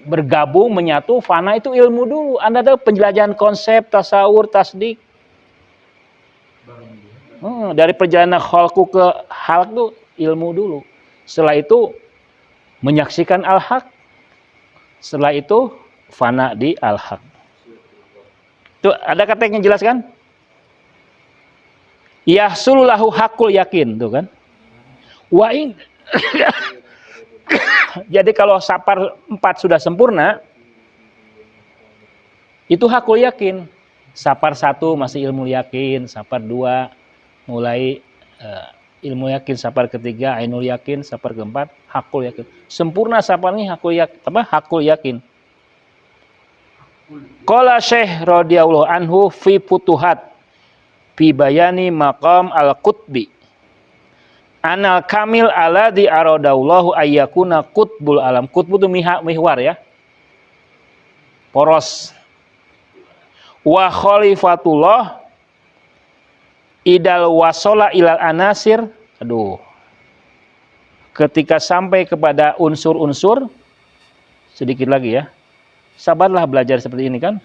bergabung, menyatu, fana itu ilmu dulu. Anda tahu penjelajahan konsep, tasawur, tasdik. Dari perjalanan khalqu ke halq itu ilmu dulu. Setelah itu menyaksikan al-haq. Setelah itu fana di al-haq. Tuh, ada kata yang jelaskan? Yahsululahu haqqul yakin, tuh kan? Wa in jadi kalau safar 4 sudah sempurna, itu hakul yakin. Safar 1 masih ilmu yakin, safar 2 mulai ilmu yakin, safar ketiga ainul yakin, safar keempat hakul yakin. Sempurna safar ini hakul yakin, hakul yakin. Qala Syekh radhiyallahu anhu fi Futuhat fi bayani maqam al-qutbi. Anal kamil alladzi aradallahu ayyakuna qutbul alam. Qutbu itu mihwar ya. Poros. Wa khalifatullah idal wasola ilal anasir. Aduh. Ketika sampai kepada unsur-unsur, sedikit lagi ya. Sabarlah belajar seperti ini kan.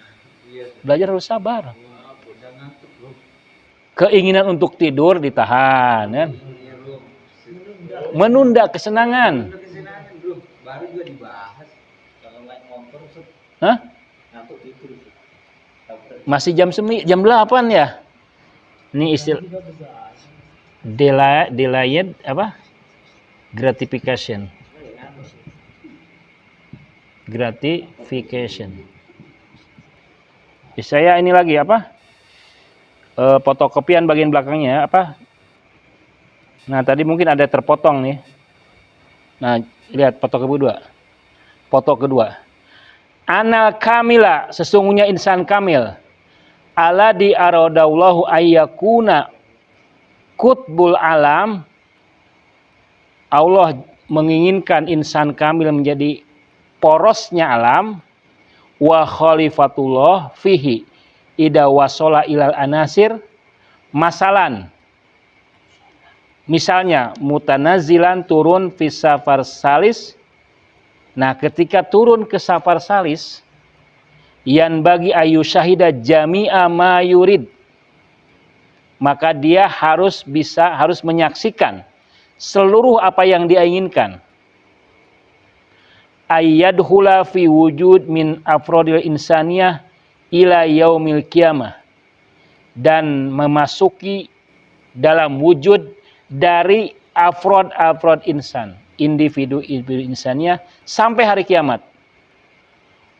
Belajar harus sabar. Keinginan untuk tidur ditahan kan. Menunda kesenangan. Baru juga dibahas. Kalau naik motor, Ustaz, Hah? ngantuk tidur, Ustaz. Masih jam 8 ya? Ini istilah delayed apa? Gratification. Gratification. Saya ini lagi apa? Fotokopian bagian belakangnya apa? Nah, tadi mungkin ada terpotong nih. Nah, lihat foto kedua. Foto kedua. Anal kamila, sesungguhnya insan kamil. Alladzi aradallahu ayyakuna qutbul alam. Allah menginginkan insan kamil menjadi porosnya alam. Wa khalifatullah fihi ida wasola ilal anasir masalan. Misalnya mutanazilan turun fi safar salis. Nah, ketika turun ke safar salis, yan bagi ayu syahida jami'a ma yurid, maka dia harus menyaksikan seluruh apa yang dia inginkan. Ayyadhula fi wujud min afrodil insaniyah ila yaumil qiyamah, dan memasuki dalam wujud dari afrod insan, individu insaniyah sampai hari kiamat.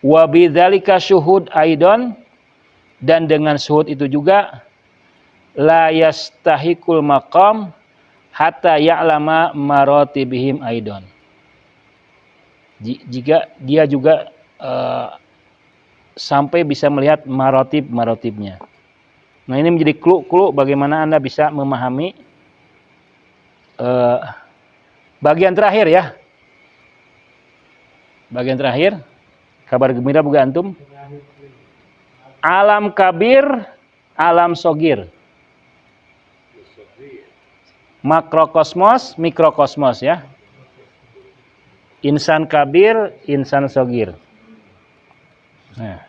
Wa bidzalika syuhud aidon, dan dengan syuhud itu juga la yastahiqul maqam hatta ya'lama maratibihim aidon. Jika dia juga sampai bisa melihat marotibnya. Nah, ini menjadi clue bagaimana Anda bisa memahami bagian terakhir ya. Bagian terakhir, kabar gembira bukan antum? Alam kabir, alam sogir. Makrokosmos, mikrokosmos ya. Insan kabir, insan sogir. Nah,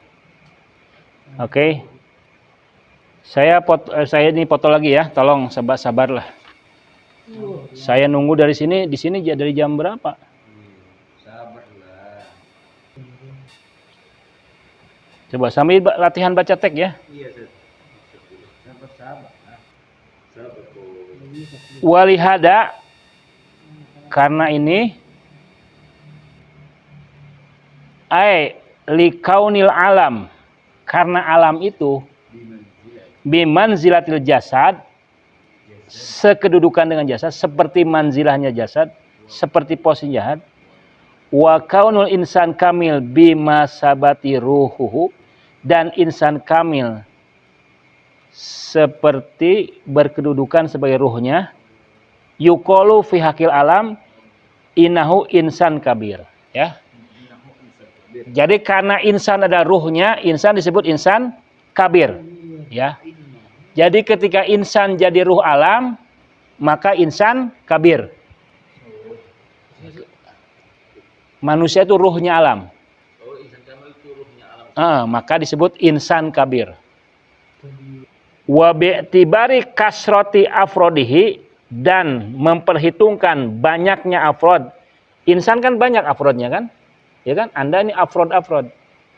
oke. Saya ini foto lagi ya. Tolong sabarlah. Saya nunggu dari sini. Di sini dari jam berapa? Sabarlah. Coba sambil latihan baca teks ya. Iya, sabar. Walihada, karena ini likaunil alam, karena alam itu bimanzilatil jasad, sekedudukan dengan jasad, seperti manzilahnya jasad, seperti posisi jasad. Wa kaunul insan kamil bimasabati ruhuhu, dan insan kamil seperti berkedudukan sebagai ruhnya. Yuqalu fi hakil alam innahu insan kabir, ya. Jadi karena insan ada ruhnya, insan disebut insan kabir, ya. Jadi ketika insan jadi ruh alam, maka insan kabir. Manusia itu ruhnya alam. Maka disebut insan kabir. Wa bi'tibari kasrati afrodihi, dan memperhitungkan banyaknya afrod. Insan kan banyak afrodnya kan? Ya kan? Anda ini afrod,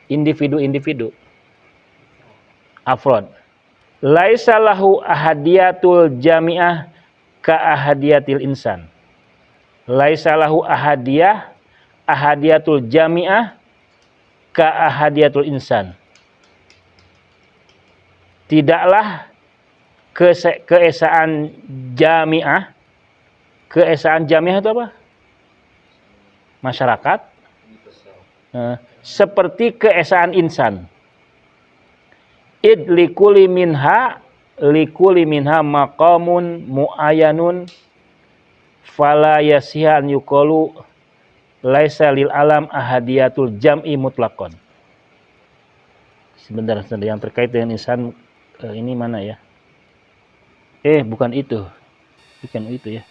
individu. Afrod. Laisa lahu ahadiyatul jami'ah ka ahadiyatil insan. Laisa lahu ahadiyatul jami'ah ka ahadiyatul insan. Tidaklah keesaan jami'ah. Keesaan jami'ah itu apa? Masyarakat. Seperti keesaan insan. Id likuli minha maqamun mu'ayanun fala yasihan yuqalu laisa lil alam ahadiyatul jam'i mutlaqan. Sebentar yang terkait dengan insan ini mana ya? Bukan itu. Bukan itu ya.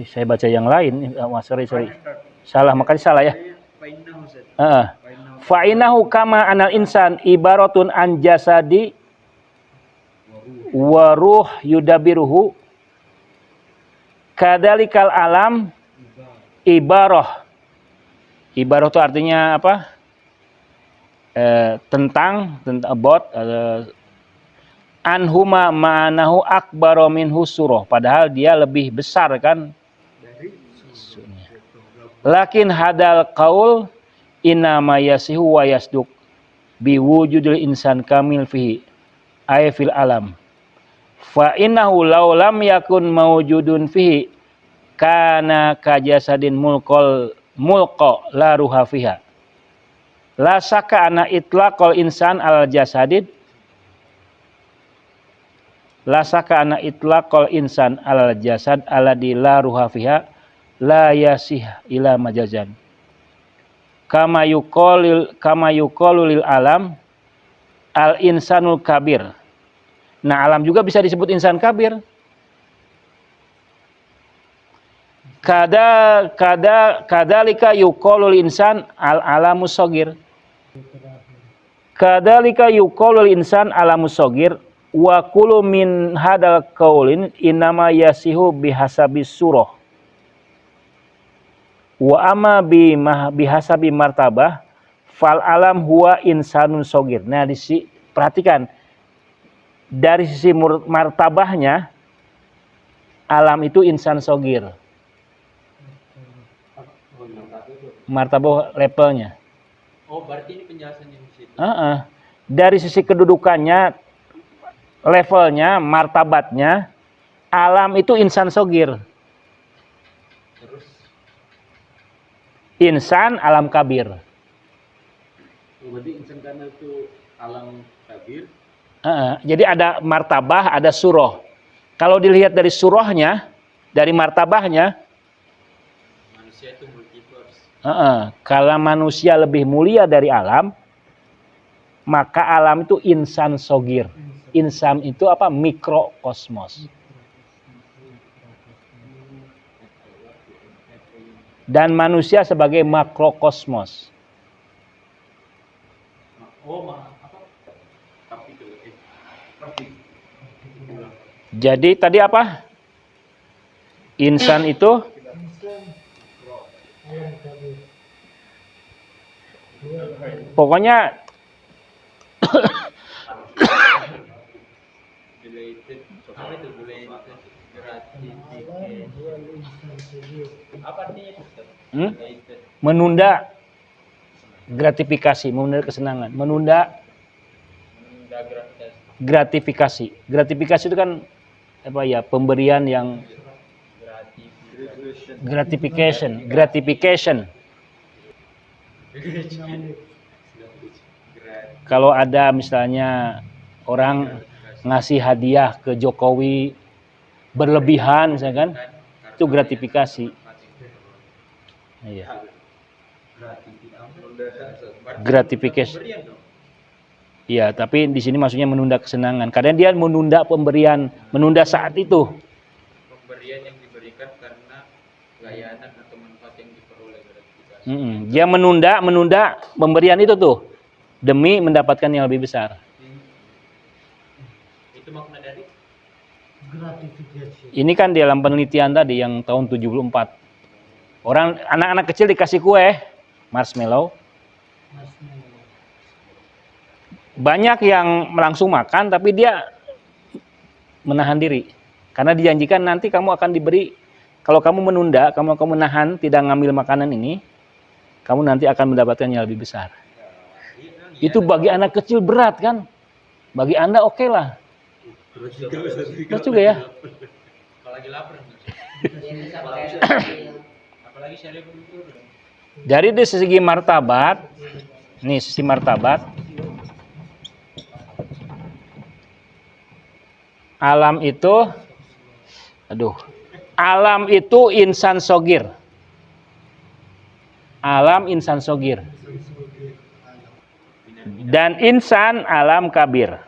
Saya baca yang lain. Sorry. Salah, makanya salah ya. Fa'inahu kama anal insan ibaratun an jasadi wa ruh yudabiruhu kadzalikal alam ibarah. Ibarah itu artinya apa? Tentang about anhuma ma'anahu akbaru minhu surah. Padahal dia lebih besar kan? Lakin hadal qaul inama yasihu wa yasduk biwujudil insan kamil fihi ay fil alam. Fa innahu law lam yakun mawjudun fihi kana kajasadin mulqa la ruha fiha. La saka ana itlaqal insan al jasadid la saka ana itlaqal insan al jasad alladhi la ruha fiha la yasih ila majazan kama yuqalu lil alam al insanul kabir. Nah, alam juga bisa disebut insan kabir. Kadalika yuqalu lil insan al alamus shagir. Kadalika yuqalu lil insan alamus shagir wa kullu min hadal qaulin inama yasihu bihasabi surah. Wa amma bihasabi martabah fal alam huwa insanun shagir. Nah, perhatikan dari sisi martabahnya alam itu insan shagir. Martabah levelnya. Oh, berarti ini penjelasannya di situ. Dari sisi kedudukannya, levelnya, martabatnya, alam itu insan shagir. Terus Insan alam kabir. berarti insan karena itu alam kabir. Jadi ada martabah, ada surah. Kalau dilihat dari surahnya, dari martabahnya, Manusia itu multiverse. kalau manusia lebih mulia dari alam, maka alam itu insan shagir. Insan itu apa? Mikrokosmos. Dan manusia sebagai makrokosmos. Jadi tadi apa? Insan itu pokoknya menunda gratifikasi, menunda kesenangan, menunda gratifikasi. Gratifikasi itu kan apa ya, pemberian yang gratification. Kalau ada misalnya orang ngasih hadiah ke Jokowi berlebihan, misalkan, itu gratifikasi. Iya. Gratification. Iya, tapi di sini maksudnya menunda kesenangan. Kadang dia menunda pemberian, menunda saat itu. Pemberian yang diberikan karena layanan atau manfaat yang diperoleh gratifikasi. Dia menunda pemberian itu tuh demi mendapatkan yang lebih besar. Itu makna dari gratifikasi. Ini kan dalam penelitian tadi yang tahun 74. Orang anak-anak kecil dikasih kue marshmallow. Banyak yang langsung makan, tapi dia menahan diri. Karena dijanjikan nanti kamu akan diberi, kalau kamu menunda, kamu menahan, tidak ngambil makanan ini, kamu nanti akan mendapatkan yang lebih besar. Itu bagi anak kecil berat kan? Bagi Anda oke lah. Berat juga ya. apalagi lapar. Apalagi syariah kultur. Dari segi martabat, nih sisi martabat, alam itu, alam itu insan shagir. Alam insan shagir. Dan insan alam kabir.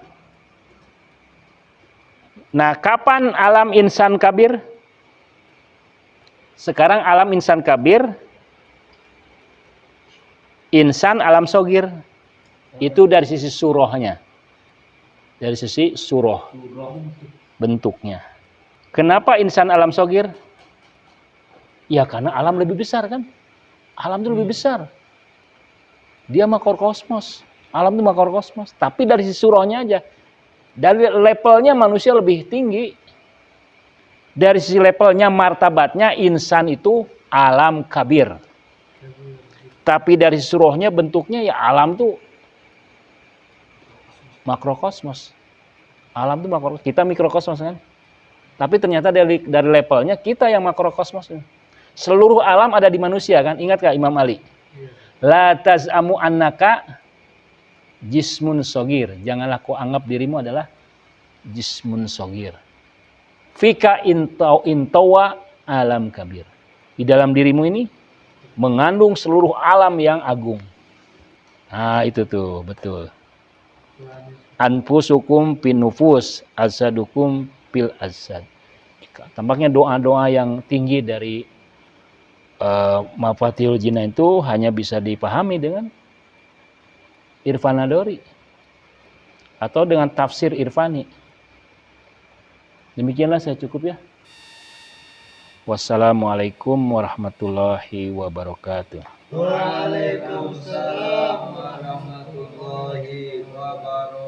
Nah, kapan alam insan kabir? Sekarang alam insan kabir, insan alam shagir. Itu dari sisi surahnya. Dari sisi surah bentuknya. Kenapa insan alam shagir? Ya karena alam lebih besar kan. Alam itu lebih besar. Dia makrokosmos. Alam itu makrokosmos. Tapi dari sisi surahnya aja. Dari levelnya manusia lebih tinggi. Dari sisi levelnya, martabatnya, insan itu alam kabir. Tapi dari sisi surahnya, bentuknya ya alam tuh makrokosmos. Alam itu makrokosmos. Kita mikrokosmos kan. Tapi ternyata dari levelnya kita yang makrokosmos. Seluruh alam ada di manusia kan. Ingat gak Imam Ali? La taz'amu annaka jismun sogir. Janganlah kau anggap dirimu adalah jismun sogir. Fika intawa alam kabir. Di dalam dirimu ini mengandung seluruh alam yang agung. Nah itu tuh betul. Anfusukum pinufus asadukum pil asad. Tampaknya doa-doa yang tinggi dari Mafatihul Jinan itu hanya bisa dipahami dengan Irfanadori atau dengan tafsir Irfani. Demikianlah saya cukup ya. Wassalamualaikum warahmatullahi wabarakatuh. Waalaikumsalam warahmatullahi wabarakatuh.